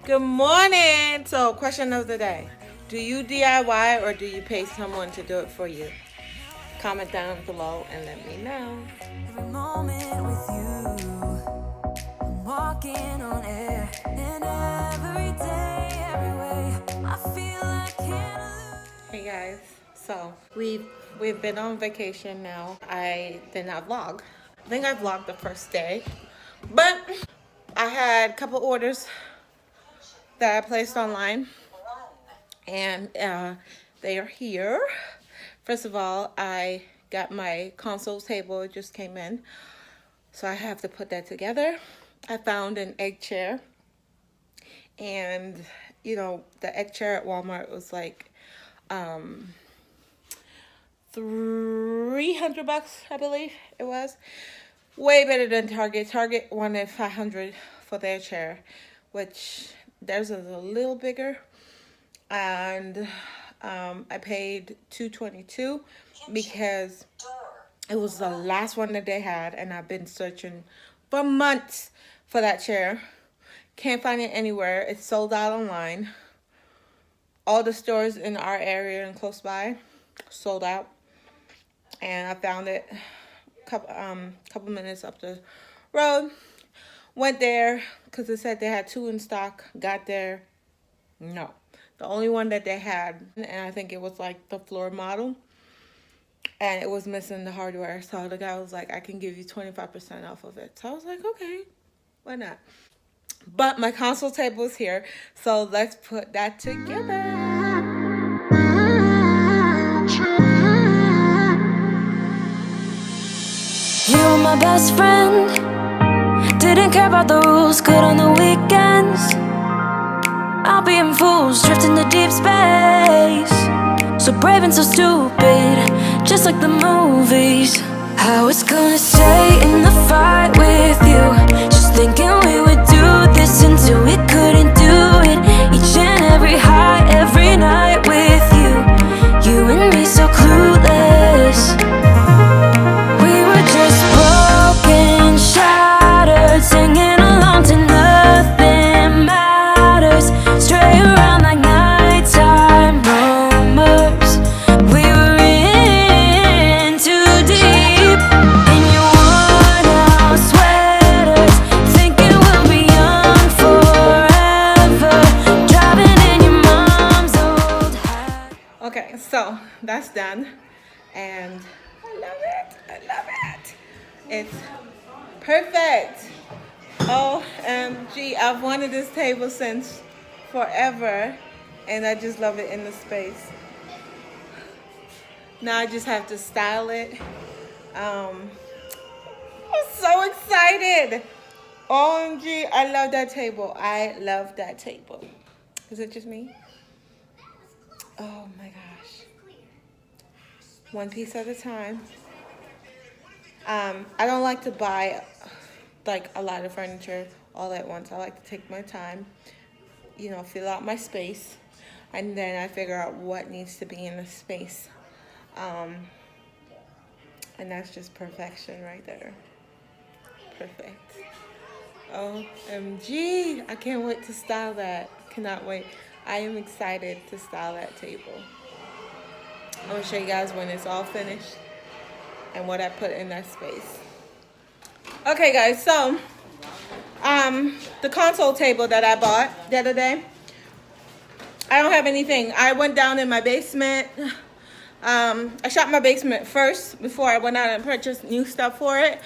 Good morning. So, question of the day. Do you DIY or do you pay someone to do it for you? Comment down below and let me know. Every moment with you, I'm walking on air, and every day, every way, I feel I can't lose. Hey guys. So, we've been on vacation now. I did not vlog. I think I vlogged the first day. But I had a couple orders that I placed online, and they are here. First of all, I got my console table. It just came in, so I have to put that together. I found an egg chair, and you know, the egg chair at Walmart was like $300, I believe it was. Way better than Target. Target wanted $500 for their chair, which theirs is a little bigger, and I paid $222 because it was the last one that they had, and I've been searching for months for that chair. Can't find it anywhere. It's sold out online. All the stores in our area and close by sold out, and I found it couple minutes up the road. Went there because it said they had two in stock. Got there, no. The only one that they had, and I think it was like the floor model, and it was missing the hardware. So the guy was like, I can give you 25% off of it. So I was like, okay, why not? But my console table is here, so let's put that together. You were my best friend, didn't care about the rules, good on the weekends. I'll be in fools, drifting to deep space. So brave and so stupid, just like the movies. I was gonna stay in the fight with you, just thinking we would do this until we couldn't do it. Each and every high, every night with you, you and me so clueless. We were just broken, shattered, singing along to nothing matters. Stray around like nighttime rumors. We were in too deep. In your worn-out sweaters, thinking we'll be young forever. Driving in your mom's old hat. Okay, so that's done, and I love it. I love it. It's perfect. OMG, I've wanted this table since forever, and I just love it in the space. Now I just have to style it. I'm so excited. OMG, I love that table. I love that table. Is it just me? Oh my gosh. One piece at a time. I don't like to buy like a lot of furniture all at once. I like to take my time, you know, fill out my space, and then I figure out what needs to be in the space. And that's just perfection right there. Perfect. OMG, I can't wait to style that. Cannot wait. I am excited to style that table. I'm gonna show you guys when it's all finished and what I put in that space. Okay guys, so the console table that I bought the other day, I don't have anything. I went down in my basement. I shot my basement first before I went out and purchased new stuff for it.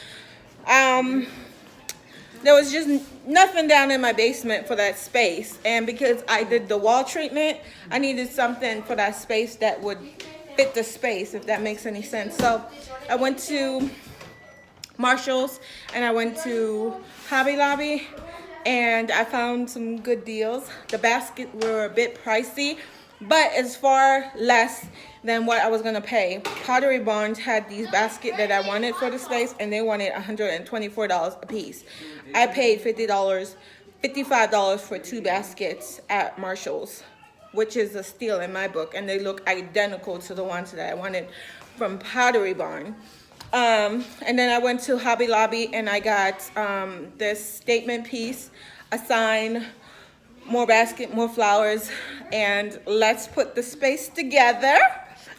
There was just nothing down in my basement for that space, and because I did the wall treatment, I needed something for that space that would fit the space, if that makes any sense. So I went to Marshall's and I went to Hobby Lobby, and I found some good deals. The baskets were a bit pricey, but it's far less than what I was gonna pay. Pottery Barn had these baskets that I wanted for the space, and they wanted $124 a piece. I paid $55 for two baskets at Marshall's, which is a steal in my book, and they look identical to the ones that I wanted from Pottery Barn. And then I went to Hobby Lobby and I got this statement piece, a sign, more basket, more flowers, and let's put the space together.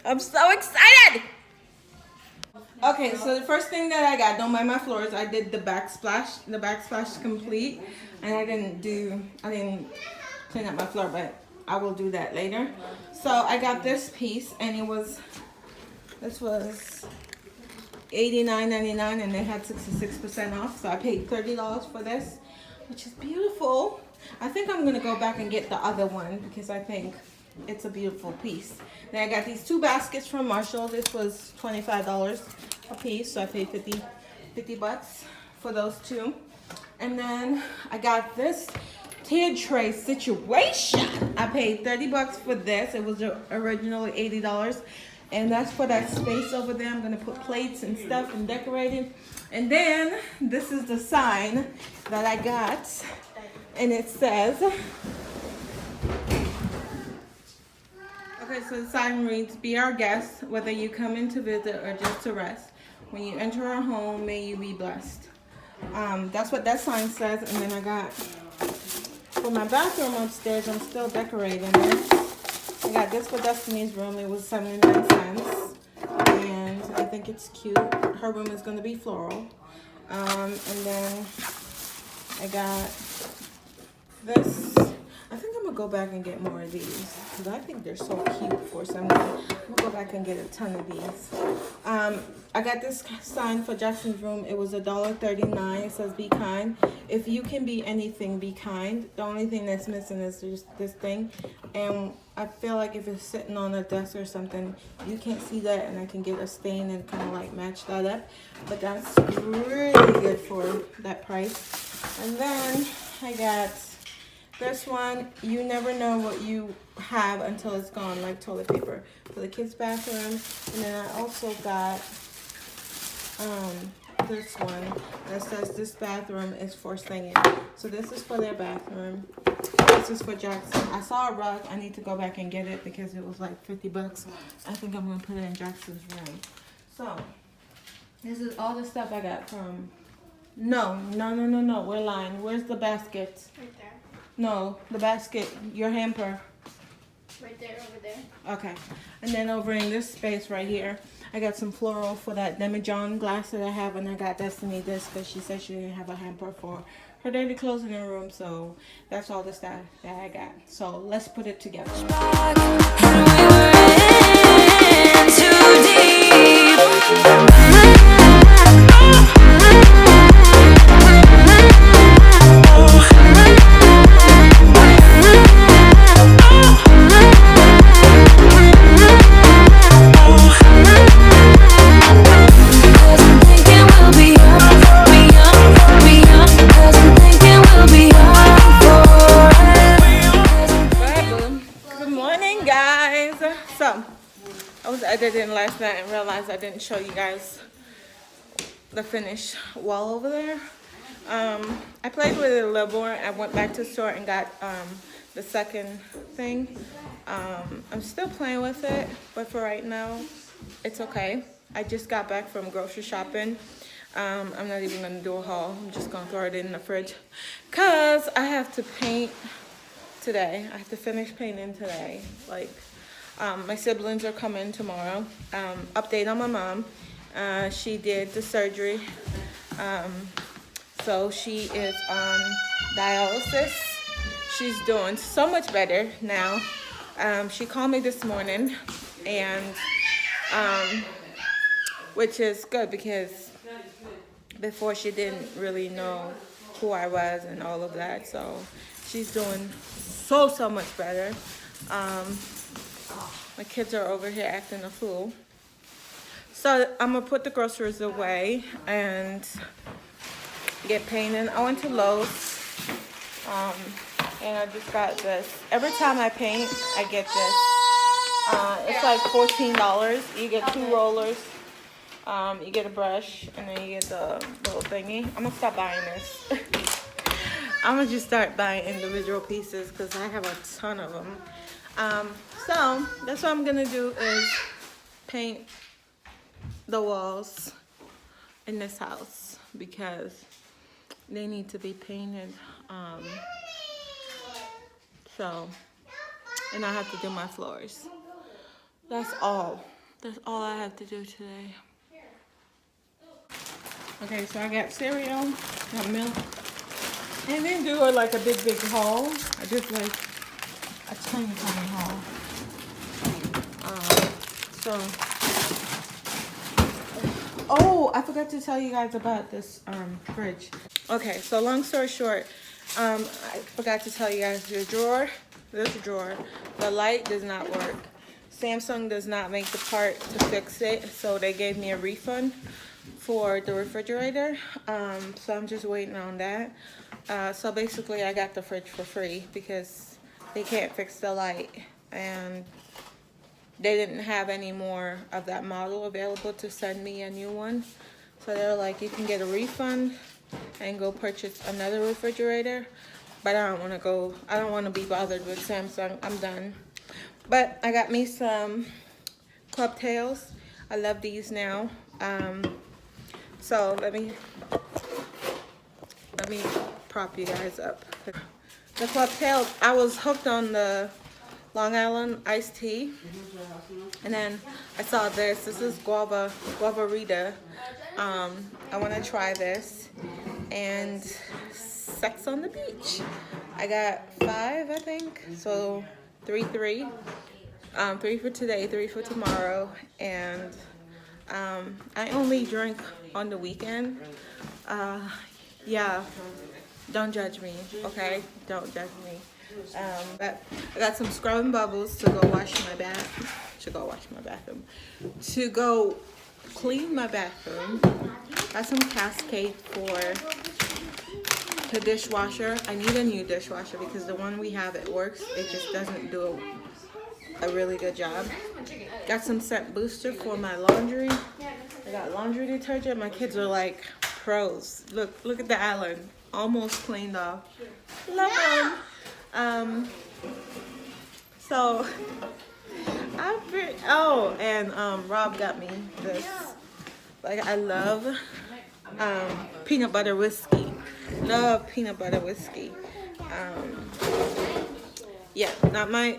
I'm so excited. Okay, so the first thing that I got, don't mind my floors, I did the backsplash complete, and I didn't clean up my floor, but I will do that later. So I got this piece, and this was $89.99, and they had 66% off, so I paid $30 for this, which is beautiful. I think I'm gonna go back and get the other one because I think it's a beautiful piece. Then I got these two baskets from Marshall. This was $25 a piece, so I paid 50 bucks for those two. And then I got this tea tray situation. I paid 30 bucks for this. It was originally $80. And that's for that space over there. I'm gonna put plates and stuff and decorating. And then this is the sign that I got. And it says, okay, so the sign reads, "Be our guest, whether you come in to visit or just to rest. When you enter our home, may you be blessed." That's what that sign says. And then I got, for my bathroom upstairs, I'm still decorating it. I got this for Destiny's room. It was 79 cents. And I think it's cute. Her room is going to be floral. And then I got this. I think I'm going to go back and get more of these because I think they're so cute for some reason. I'm going to go back and get a ton of these. I got this sign for Jackson's room. It was $1.39. It says, "Be kind. If you can be anything, be kind." The only thing that's missing is just this thing. And I feel like if it's sitting on a desk or something, you can't see that, and I can get a stain and kind of like match that up. But that's really good for that price. And then I got this one. You never know what you have until it's gone, like toilet paper for the kids' bathroom. And then I also got this one that says, "This bathroom is for singing." So this is for their bathroom. This is for Jaxson. I saw a rug. I need to go back and get it because it was like 50 bucks. I think I'm going to put it in Jackson's room. So this is all the stuff I got from... No. We're lying. Where's the basket? Right there. No, the basket. Your hamper. Right there, over there. Okay. And then over in this space right here, I got some floral for that demijohn glass that I have, and I got Destiny this because she said she didn't have a hamper for her dirty clothes in her room, so that's all the stuff that I got. So let's put it together. I did it last night and realized I didn't show you guys the finished wall over there. I played with it a little more. I went back to the store and got the second thing. I'm still playing with it, but for right now, it's okay. I just got back from grocery shopping. I'm not even gonna do a haul. I'm just gonna throw it in the fridge because I have to paint today. I have to finish painting today. Like, my siblings are coming tomorrow. Update on my mom. She did the surgery. So she is on dialysis. She's doing so much better now. She called me this morning, and which is good because before she didn't really know who I was and all of that. So she's doing so much better. My kids are over here acting a fool. So I'm gonna put the groceries away and get painted. I went to Lowe's and I just got this. Every time I paint, I get this. It's like $14. You get 2 rollers. You get a brush, and then you get the little thingy. I'm gonna stop buying this. I'm gonna just start buying individual pieces because I have a ton of them. So that's what I'm gonna do is paint the walls in this house because they need to be painted. So, and I have to do my floors. That's all. That's all I have to do today. Okay, so I got cereal, got milk. I didn't do like a big haul. I just like a tiny haul. So, oh, I forgot to tell you guys about this fridge. Okay, so long story short, I forgot to tell you guys this drawer, the light does not work. Samsung does not make the part to fix it, so they gave me a refund for the refrigerator. So I'm just waiting on that. So basically I got the fridge for free because they can't fix the light, and they didn't have any more of that model available to send me a new one. So they're like, you can get a refund and go purchase another refrigerator. But I don't want to be bothered with Samsung. I'm done. But I got me some club tails. I love these now. So let me prop you guys up. The club tail, I was hooked on the Long Island iced tea, and then I saw this. This is guavarita. I want to try this. And sex on the beach. I got 5, I think. So 3 for today, 3 for tomorrow, and I only drink on the weekend. Yeah, don't judge me, okay? Don't judge me. But I got some scrubbing bubbles to go wash my bathroom. To go clean my bathroom. Got some Cascade for the dishwasher. I need a new dishwasher because the one we have, it works. It just doesn't do a really good job. Got some scent booster for my laundry. I got laundry detergent. My kids are like pros. Look at the island. Almost cleaned off. Love them. So Rob got me this. Like, I love peanut butter whiskey. Love peanut butter whiskey. Yeah, not my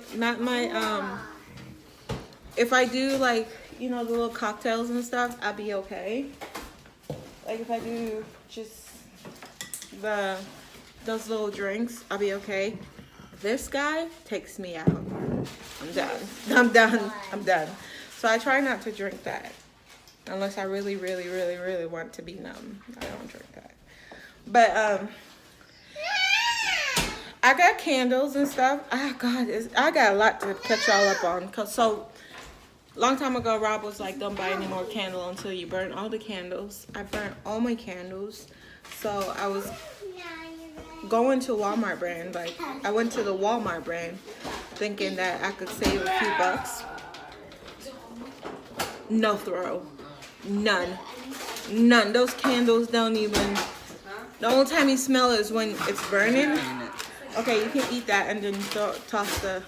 if I do, like, you know, the little cocktails and stuff, I'll be okay. Like, if I do just those little drinks, I'll be okay. This guy takes me out. I'm done. So I try not to drink that unless I really want to be numb. I don't drink that. But I got candles and stuff. Oh God, I got a lot to catch y'all up on. So long time ago, Rob was like, don't buy any more candle until you burn all the candles. I burnt all my candles. So I was going to Walmart brand. Like, I went to the Walmart brand thinking that I could save a few bucks. No throw. None. Those candles don't even... The only time you smell it is when it's burning. Okay, you can eat that and then toss the...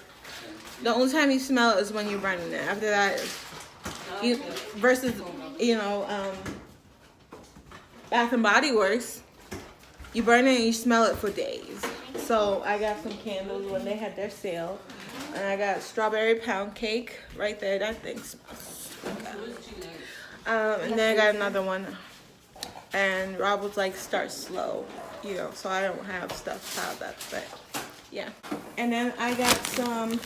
The only time you smell it is when you're burning it. After that, versus, you know, Bath and Body Works, you burn it and you smell it for days. So I got some candles when they had their sale. And I got strawberry pound cake right there. That thing smells so good. And then I got another one. And Rob was like, start slow, you know, so I don't have stuff piled up, but yeah. And then I got some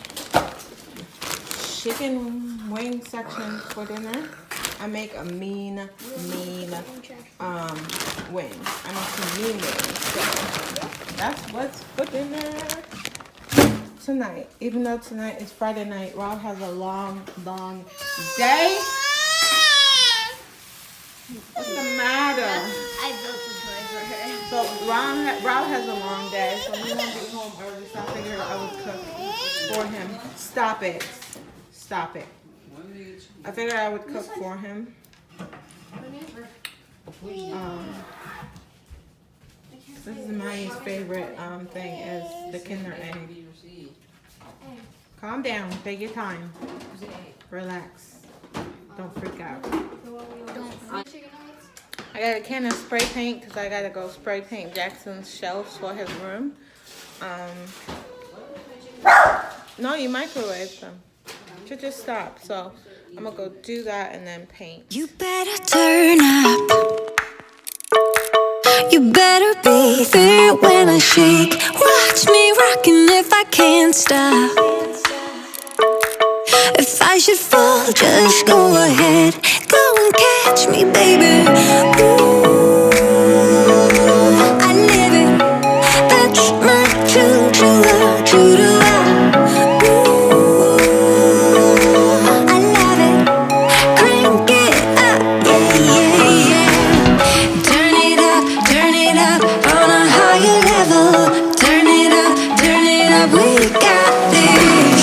chicken wing section for dinner. I make a mean wing. I make some mean wings, so that's what's for dinner tonight. Even though tonight is Friday night, Rob has a long day. What's the matter? I built a toy for her. So Rob has a long day, so he won't be home early, so I figured I would cook for him. Stop it. I figured I would cook for him. This is Maya's favorite thing is the Kinder Egg. Calm down. Take your time. Relax. Don't freak out. I got a can of spray paint because I gotta go spray paint Jackson's shelves for his room. No, you microwave them. To just stop. So I'm gonna go do that and then paint. You better turn up. You better be there when I shake. Watch me rocking if I can't stop. If I should fall, just go ahead. Go and catch me, baby. Ooh, I live it. That's my choo-choo-la. Ooh, I love it. Crank it up, yeah, yeah, yeah. Turn it up on a higher level. Turn it up, we got this.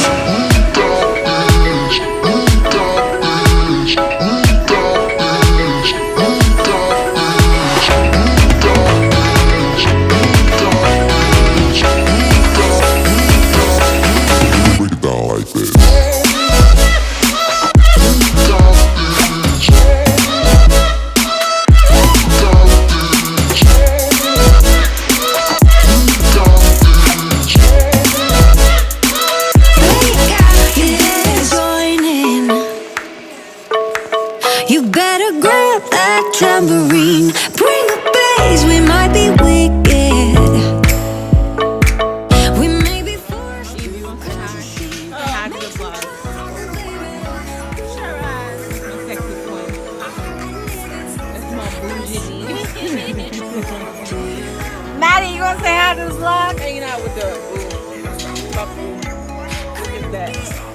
You better grab that tambourine. Bring the bass, we might be wicked. We may be forced to Hack the vlog. Sure as. My sexy queen. That's my bougie. Maddie, you gonna say hi to this vlog? Hanging out with the Look at that.